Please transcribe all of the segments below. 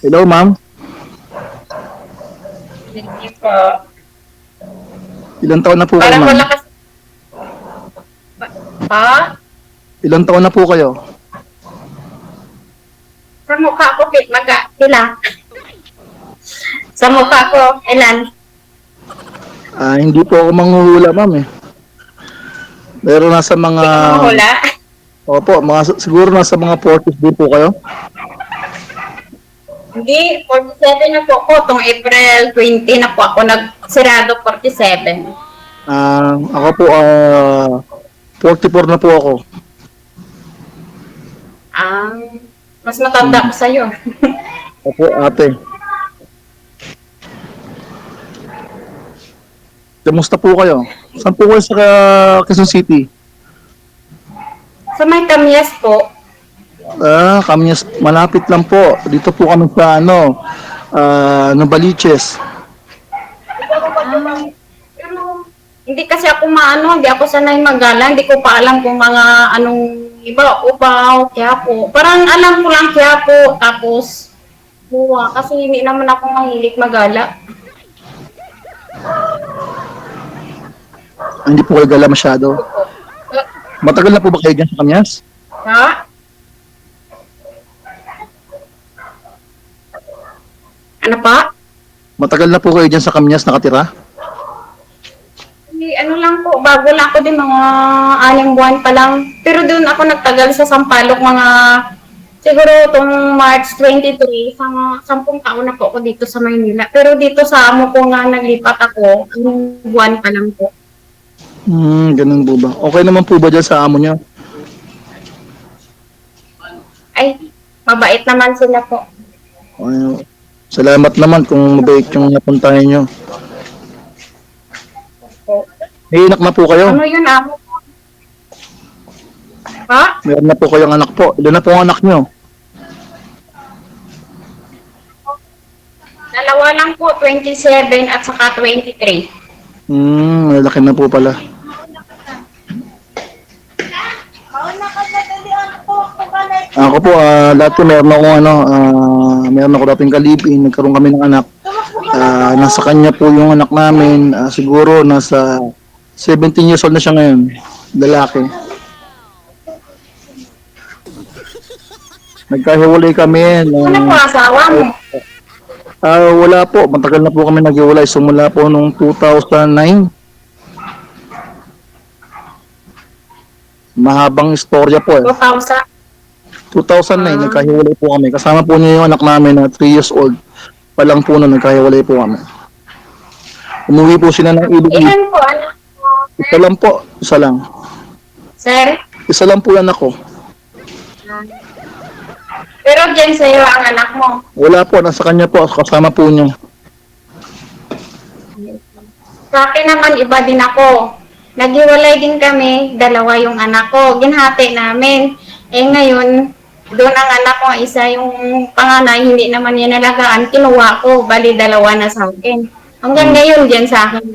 Hello, ma'am. Hindi po. Ilang taon na po kayo, Parang ma'am? wala kasi... Pa? Ilang taon na po kayo? Sa mukha ko, ilan? Sa mukha ko, ilan? Hindi po ako manghuhula, ma'am eh. Pero nasa mga... Hindi ka mahula. Opo, siguro nasa mga 40s din po kayo. Hindi, 47 na po ako. Itong April 20 na po ako nagsirado 47. Ako po, 44 na po ako. Mas matanda ko sa'yo. Opo, ate. Kamusta po kayo? Saan po kayo sa Quezon City? Sa may Kamyas po. Kami malapit lang po. Dito po kami sa Novaliches. Pero hindi kasi ako hindi ako sanay magala. Hindi ko pa alam kung mga anong iba, Ubaw, Quiapo. Parang alam ko lang Quiapo, tapos Buwa. Kasi hindi naman ako mahilig magala. Hindi po kayo gala masyado. Matagal na po ba kayo dyan sa Kamyas? Ha? Ano pa? Matagal na po kayo dyan sa Kamyas nakatira? Hindi, ano lang po, bago lang ako din, mga 6 buwan pa lang. Pero doon ako nagtagal sa Sampaloc, mga siguro itong March 23, sa 10 taon na po ako dito sa Maynila. Pero dito sa amo ko nga naglipat ako, 1 buwan pa lang po. Ganun po ba? Okay naman po ba dyan sa amo niya? Ay, mabait naman sila po. Salamat naman kung mabait yung napuntahan nyo. May anak na po kayo? Ano yun, amo ko? Ha? Meron na po kayong anak po. Ilan na po ang anak nyo? 2 lang po, 27 at saka 23. Malaki na po pala. Ako po, dati meron ako dating kalipin, nagkaroon kami ng anak. Nasa kanya po yung anak namin, siguro nasa 17 years old na siya ngayon, lalaki. Nagkahiwalay kami. Ano po asawa mo? Wala po, matagal na po kami naghiwalay, simula po nung 2009. Mahabang istorya po eh. 2009, nagkahiwalay po kami. Kasama po niya yung anak namin na 3 years old. Palang po na nagkahiwalay po kami. Umuwi po sila ng Iloilo. Ilan po anak mo? Isa lang po, isa lang. Sir? Isa lang po yan ako. Pero dyan sa'yo ang anak mo. Wala po, nasa kanya po, kasama po niya. Sa akin naman, iba din ako. Naghiwalay din kami, 2 yung anak ko. Ginhati namin. Ngayon, doon ang anak ko, isa yung panganay, hindi naman yan nalagaan. Kinuha ko, bali 2 na sa akin. Hanggang ngayon, dyan sa akin 2.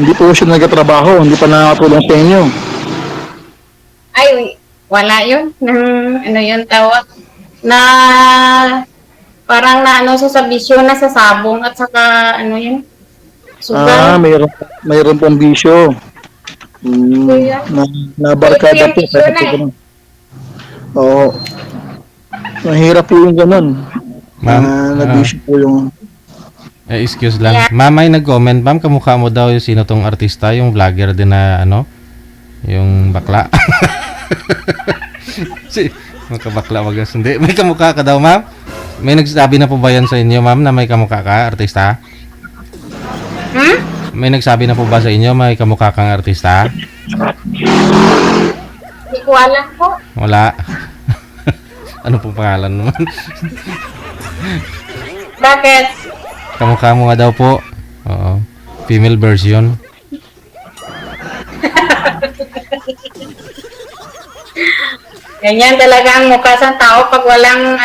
Hindi po siya nagtatrabaho, hindi pa nakatulong sa inyo. Ay, wala yun. Ano yun tawag? Na parang na sa bisyo na sa sabong at saka ano yun? Sugar. Mayroon pong bisyo. Nabarkada po. Oo. Mahirap po yung ganun. Nag-bisyo po yung... Excuse lang. Ma'am ay nag-comment, ma'am, kamukha mo daw yung sino tong artista, yung vlogger din na yung bakla. Makabakla wagas. Hindi. May kamukha ka daw, ma'am? May nagsabi na po ba yan sa inyo, ma'am, na may kamukha ka, artista? May nagsabi na po ba sa inyo may kamukha kang artista? Hindi ko alam po. Wala. Ano pong pangalan naman? Bakit? Kamukha mo nga daw po. Oo. Female version. Ganyan talaga ang mukha sa tao pag walang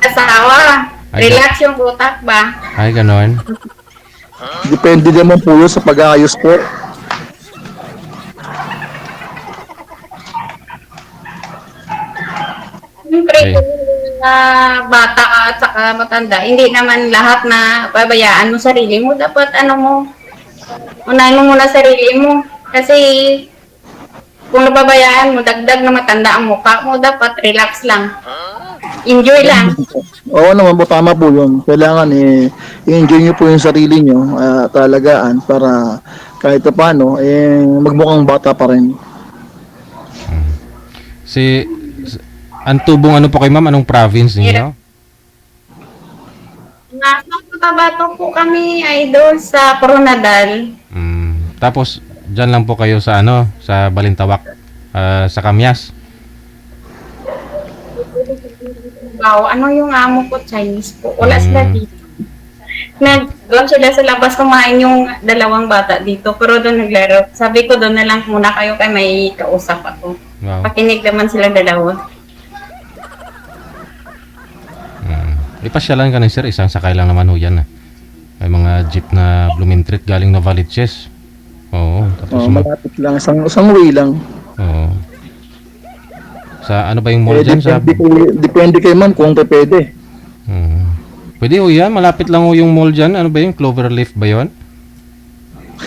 asawa. Relax yung utak ba? Ay, ganon. Depende naman po yun sa pag-aayos po. Siyempre, Okay. kung bata ka at saka matanda, hindi naman lahat na pabayaan mo sarili mo. Dapat ano mo, unahin mo muna sarili mo. Kasi kung napabayaan mo, dagdag na matanda ang mukha mo, dapat relax lang. Enjoy lang. Oo naman po, tama po yun. Kailangan i-enjoy nyo po yung sarili nyo, talagaan, para kahit pa paano, magmukhang bata pa rin. Si, ang tubong ano po kay ma'am? Anong province ninyo? Nasa Cotabato po kami, idol, sa Coronadal. Tapos, dyan lang po kayo sa ano? Sa Balintawak, sa Kamyas. Wow, ano yung amo ko? Chinese po. Wala sila Mm. dito. Doon sila sa labas kumain yung dalawang bata dito. Pero doon naglaro. Sabi ko doon na lang muna kayo kay may kausap ako. Wow. Pakinig naman sila dalawa. Ipasyalan ka na sir, isang sakay lang naman ho yan. May mga jeep na Blumentritt galing Novaliches. Oo, tapos Malapit lang, isang way lang. oo. Sa ano ba yung mall dyan? Sa, Depende kay ma'am kung pwede. pwede ho yan, malapit lang ho yung mall dyan. Ano ba yung Cloverleaf ba yun?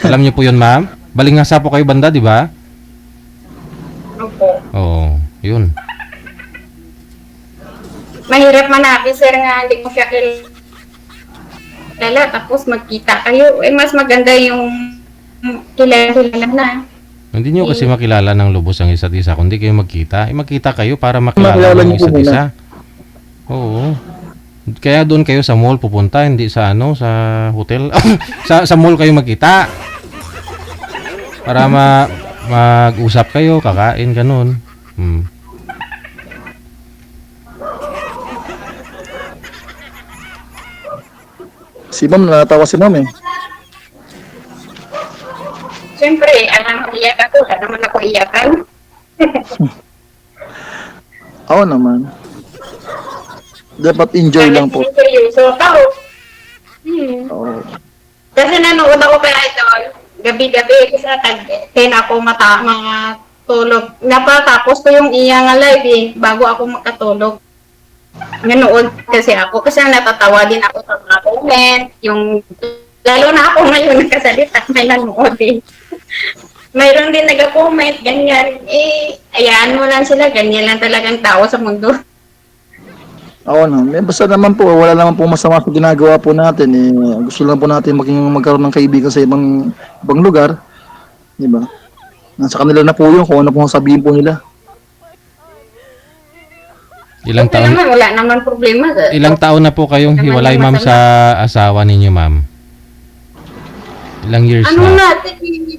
Alam niyo po yun ma'am? Balingasa po kayo banda, di ba? Opo. Oo, yun. Mahirap manapin, sir, nga hindi mo siya kilala. Tapos magkita kayo. Mas maganda yung kilala na. Hindi nyo kasi makilala ng lubos ang isa't isa, kundi kayo magkita. Magkita kayo para makilala Makilala ng niyo po isa't muna. isa. Oo. Kaya doon kayo sa mall pupunta, hindi sa ano, sa hotel. sa mall kayo magkita. Para mag-usap kayo, kakain, ganun. Si ma'am, natawa si ma'am eh. Siyempre, alam mo, iyak ako. Wala naman ako iyakan. Oo naman. Dapat enjoy lang po. Seryoso ako. Oo. Kasi nanood ako kay Idol. Gabi-gabi. Kasi tag-10 ako mga tulog. Napatapos ko yung iya nga live eh. Bago ako makatulog. Nanood kasi ako. Kasi natatawa din ako sa mga comment. Lalo na ako ngayon nakasalita. May nanood eh. Mayroon din nag-comment, ganyan. Ayaan mo lang sila. Ganyan lang talagang tao sa mundo. Oo na. Basta naman po, wala naman po masama sa ginagawa po natin. Gusto lang po natin magkaroon ng kaibigan sa ibang lugar. Di ba? Nasa kanila na po yun kung ano pong sabihin po nila. Ilang Kasi taon naman, wala naman problema. ilang taon na po kayong Naman hiwalay yung ma'am masama. sa asawa ninyo ma'am? Ilang years Ano na? na,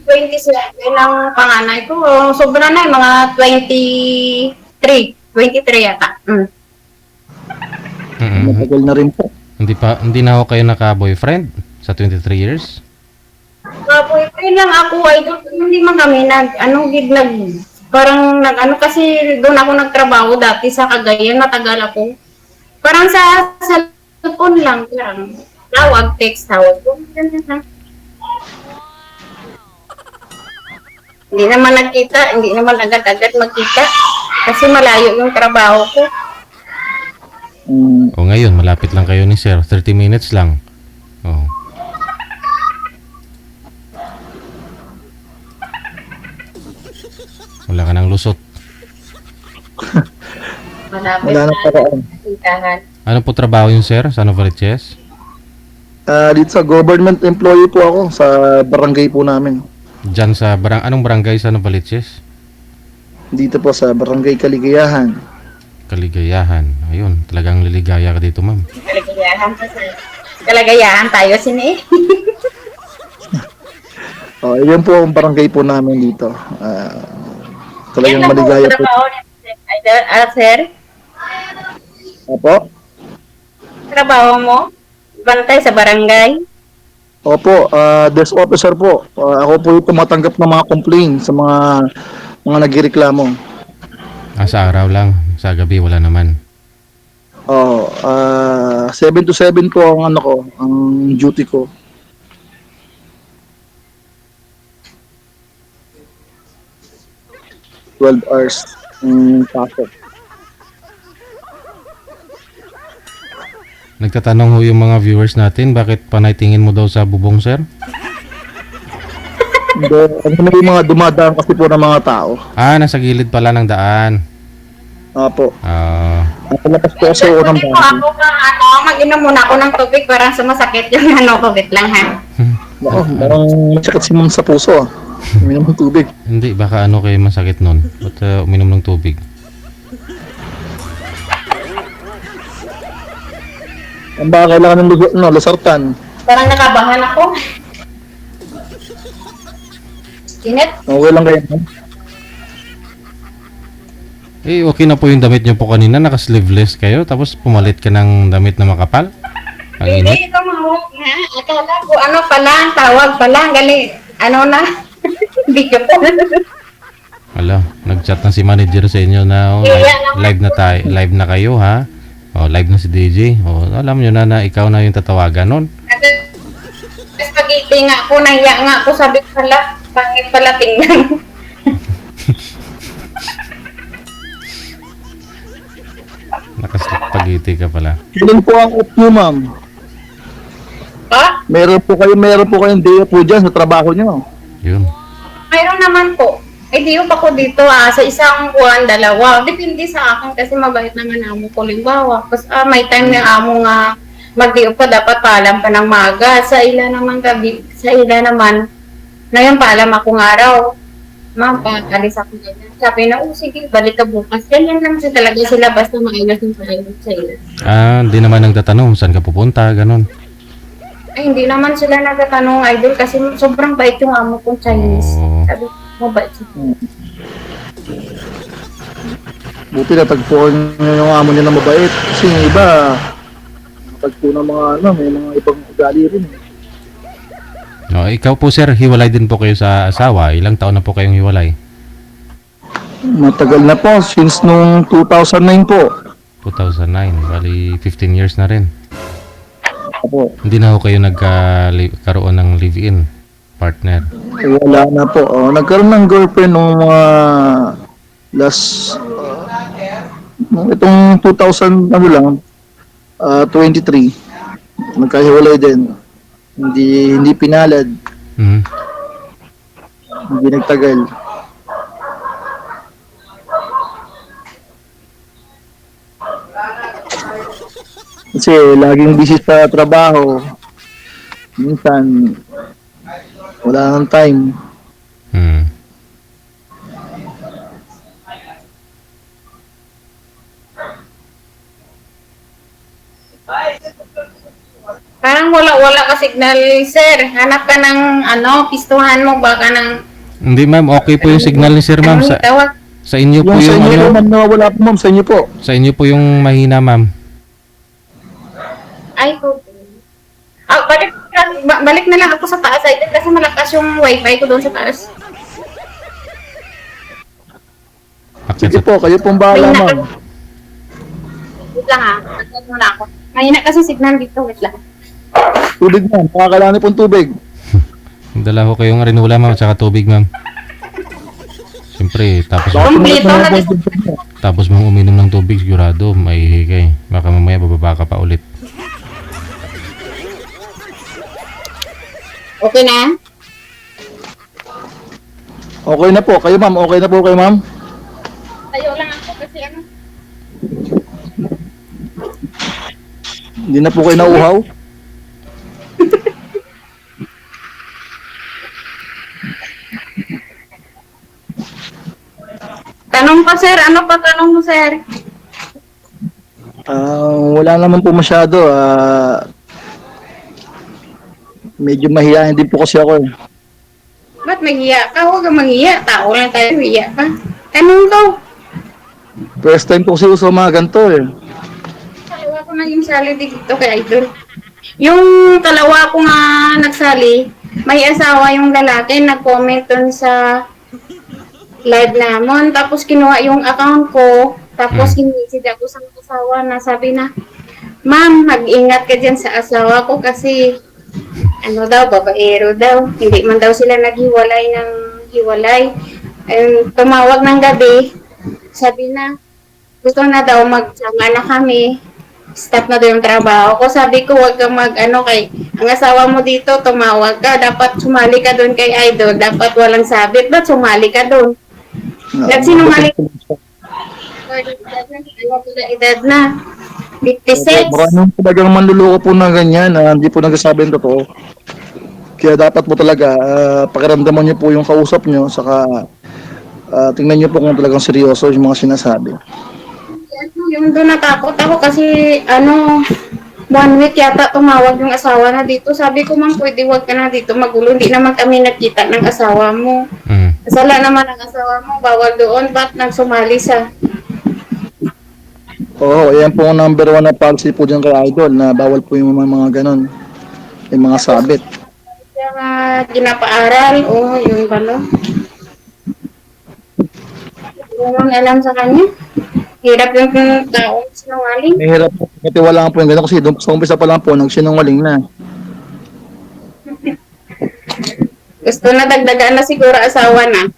27 ang panganay ko. Sobra na, mga 23 yata. Matagal na rin po. Hindi na ako kayo naka-boyfriend sa 23 years? Boyfriend lang ako, idol. Hindi man kami kasi doon ako nagtrabaho dati sa Cagayan, matagal ako. Parang sa cellphone lang, tawag, text, tawag. Ganyan lang. Hindi naman nagkita, hindi naman agad-agad magkita. Kasi malayo yung trabaho ko. O ngayon, malapit lang kayo ni sir. 30 minutes lang. Oh. Wala ka ng lusot. Malapit Wala na nang paraan. tindahan. Ano po trabaho yun sir sa Novaliches? Dito sa government employee po ako sa barangay po namin. Diyan sa anong barangay sa Novaliches? Dito po sa barangay Kaligayahan. Kaligayahan. Ayun, talagang liligaya ka dito ma'am. Kalagayahan tayo, sini. Yun po ang barangay po namin dito. Talagang Yan lang po maligaya po. trabaho ni sir. Opo. Trabaho mo? Bantay sa barangay? Opo, desk officer po. Ako po yung tumatanggap ng mga complaint sa mga nagreklamo. Sa araw lang. Sa gabi wala naman. 7 to 7 po ang ang duty ko. ...12 hours pasok. Nagtatanong ho yung mga viewers natin, bakit panay tingin mo daw sa bubong, sir? Ano na yung mga dumadaan kasi po ng mga tao. Ah, nasa gilid pala ng daan. Opo. Ah, Napalapas po kasi ako ng Pwede po bahay. ako mag-inom muna ako ng tubig para sumasakit yung ano ko, wait lang ha. Nako, parang masakit si ma'am sa puso ah. Uminom ng tubig. hindi, baka ano kayo masakit nun. Ba't uminom ng tubig? Ang baka kailangan ng lasartan. Parang nakabahan ako. Init? Okay lang kayo, ma'am? Eh, okay na po yung damit nyo po kanina. Naka-sleeveless kayo. Tapos pumalit ka ng damit na makapal. Ang init. Hindi, ikaw mahawak ha. Akala ko, ano pala, tawag pala, galing, ano na, hindi ka pa. Wala, nag-chat na si manager sa inyo na oh, live na tayo, live na kayo ha. Oh, live na si DJ. Oh, alam nyo na ikaw na yung tatawagan nun. Spaghetti nga ako, nahiya nga ako, sabi ko pala, pangit pala tingnan. Nakaspagiti ka pala. Ilan po ang off nyo, ma'am? Ha? Meron po kayong day off po dyan sa trabaho nyo. Yun. Mayroon naman po. Ay, di pa ko dito sa isang buwan, dalawa. Depende sa akin kasi mabait naman amo ko. Limbawa, kasi may time na amo nga mag-diop pa, dapat paalam pa ng maga. Sa ila naman gabi, sa ila naman, ngayon paalam ako nga raw. Ma'am, pag-alis ako ganyan. Sabi na, sige, balik ka bukas. Ganyan lang siya talaga sila, basta maayos yung paayos sa ila. Ah, hindi naman nagtatanong saan ka pupunta, ganun. Ay, hindi naman sila nagtatanong, idol, kasi sobrang bait yung amo kong Chinese. Oh. Sabi ko, mabait siya. Buti natagpuan nyo yung amo nyo na mabait. Kasi yung iba, natagpo ng mga may mga ibang ugali rin. Oh, ikaw po sir, hiwalay din po kayo sa asawa. Ilang taon na po kayong hiwalay? Matagal na po, since nung 2009 po. 2009, bali 15 years na rin. Apo, Hindi na ho kayo nagkaroon ng live-in partner. wala na po. Nagkaroon ng girlfriend nung mga last, nung itong 2000, ano lang, 23. Nagkahiwalay din. Hindi pinalad, Mhm. hindi nagtagal. Kasi laging busy sa trabaho. Minsan, wala nang time. Hmm. Parang wala ka signal, sir. Hanap ka ng, pistuhan mo, baka ng, Hindi ma'am, okay po yung signal ni sir ma'am. Sa, tawag. sa inyo po Yung sa yung inyo ano, naman nawawala po, ma'am, sa inyo po. sa inyo po yung mahina ma'am. Ay, po. Balik na lang ako sa taas, idol, kasi malakas yung wifi ko doon sa taas. Akit Sige sa, po, kayo pong bahala, Mahina ma'am. Wait lang ha, nagtag muna ako. Mahina kasi signal dito, wait lang. Tubig, ma'am. Pakakailangan pong tubig. dala ho kayong rinula ma'am at saka tubig ma'am. Siyempre, Kompleto na din. tapos mong uminom ng tubig, sigurado, maihi ka eh. Baka mamaya bababa ka pa ulit. Okay na? Okay na po. Kayo, ma'am. Okay na po kayo, ma'am. Tayo lang ako kasi Hindi na po kayo nauuhaw. Tanong pa, sir. Ano pa tanong mo, sir? Wala naman po masyado. Medyo mahihayin din po kasi ako. Ba't maghiya ka? Huwag kang maghiya. Tao lang tayo, hiya ka. Tanong ko. First time po kasi sa mga ganito eh. Kalawa ko naging sali dito kay Idol. Yung kalawa ko nga nagsali, may asawa yung lalaki, nag-comment dun sa live namon. Tapos kinuha yung account ko. Tapos hinisid ako sa asawa na sabi na, Ma'am, mag-ingat ka dyan sa asawa ko kasi babaero daw. Hindi man daw sila naghiwalay ng hiwalay. Tumawag ng gabi, sabi na, gusto na daw magsama na kami. stop na daw yung trabaho ko. Sabi ko, wag kang mag-ano kay, ang asawa mo dito, tumawag ka. Dapat sumali ka doon kay Idol. Dapat walang sabit. Ba't sumali ka doon? Nagsinungaling. Edad na. 56. Maraming talagang manluloko po na ganyan, hindi po nagsasabi ng totoo. Kaya dapat po talaga, pakiramdaman niyo po yung kausap niyo, saka tingnan niyo po kung talagang seryoso yung mga sinasabi. Yung doon natakot ako kasi, 1 week yata tumawag yung asawa na dito. Sabi ko, ma'am, pwede wag ka na dito magulo. Hindi naman kami nakita ng asawa mo. Sala naman ang asawa mo, bawal doon. Ba't nagsumali sa... Oo, yan po ang number 1 na policy po dyan kay Idol, na bawal po yung mga ganon, yung mga sabit. Kaya nga ginapaaral, yun ba no? Hindi naman alam sa kanya. Hirap yung taong sinungaling. Mahirap po, katiwalaan po yung ganon kasi doon sa umpisa pa lang po, nagsinungaling na. Gusto na dagdagan na siguro asawa na.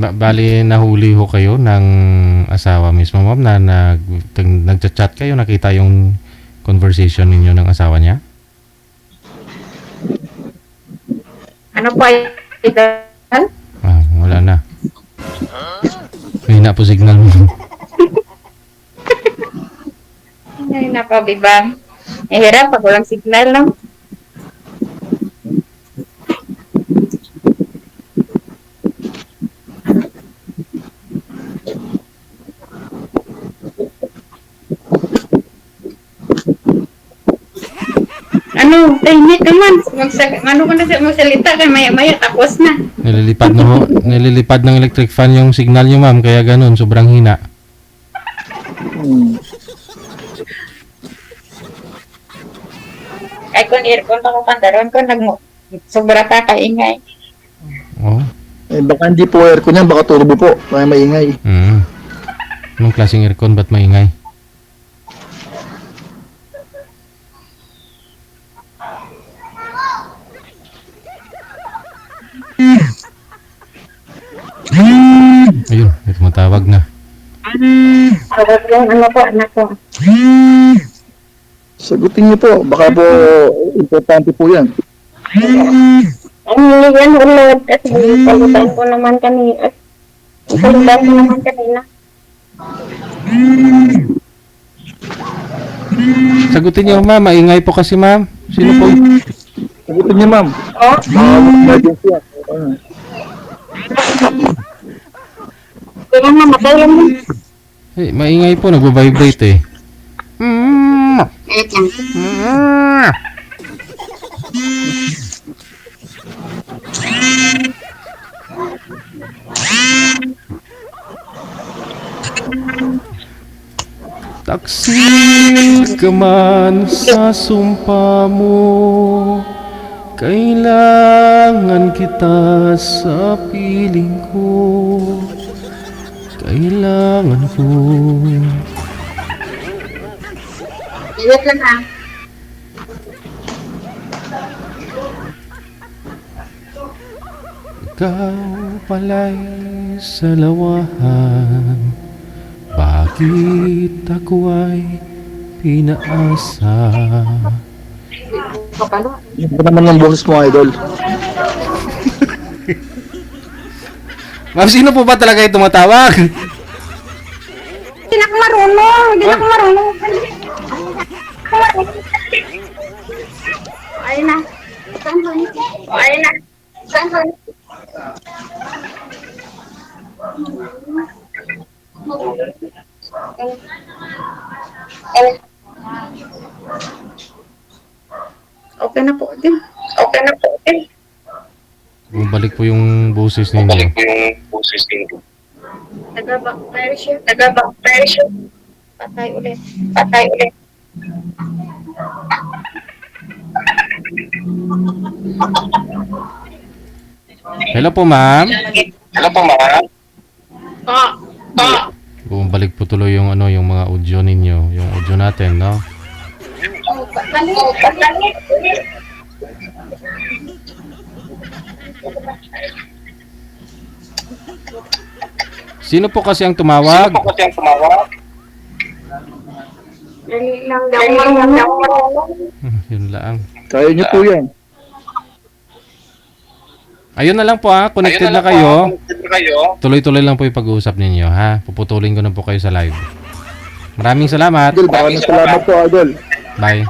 Bali, nahuli ho kayo ng asawa mismo, ma'am, na nagchat-chat kayo, nakita yung conversation ninyo ng asawa niya? Ano po Idol? Wala na. Mahina po signal mo. Ay, napabibang. Hirap pag walang signal, no? Tahimik naman. Ano ka na magsalita kay maya-maya tapos na. Nililipad ng electric fan yung signal nyo, ma'am, kaya ganun, sobrang hina. Ay kung aircon ako pandaron ko sobra ka kaingay. Baka hindi po aircon yan, baka turbo po, kaya maingay. Anong klaseng aircon, ba't maingay? Ayun, may tumatawag na. Tawag yung anak ko. Sagutin niyo po, baka po importante po yan. Ang yan ulod at palitan ko naman kanina. Palitan ko naman kanina. Sagutin niyo, ma'am, maingay po kasi, ma'am. Sino po? Sagutin niyo, ma'am. Emergency yan. Kaya mamatay lang mo. Maingay po, nagbabibrate eh. Wait lang. Taksil ka man sa sumpa mo, kailangan kita sa piling ko. Kailangan ko. Wait lang ha. Ikaw pala'y sa lawahan, bakit ako ay pinaasa? Yan pa naman ng boses mo, Idol. Ma'am, sino po ba talaga yung tumatawag? Hindi na ako marunong. Hindi na ako marunong. Ayun na. Ayun na. Okay na po din. Bumalik po yung boses ninyo. Nag-backfire siya. Patay ulit. Hello po, ma'am. Bumabalik po tuloy yung ano, yung mga audio ninyo, yung audio natin, no? Balik. Sino po kasi ang tumawag? Dali lang daw. Yun lang. Kaya niyo po yan. Ayun na lang po ha, connected na kayo. Tuloy-tuloy lang po yung pag-uusap ninyo ha. Puputulin ko na po kayo sa live. Maraming salamat. Idol, baka salamat po, Idol. Bye.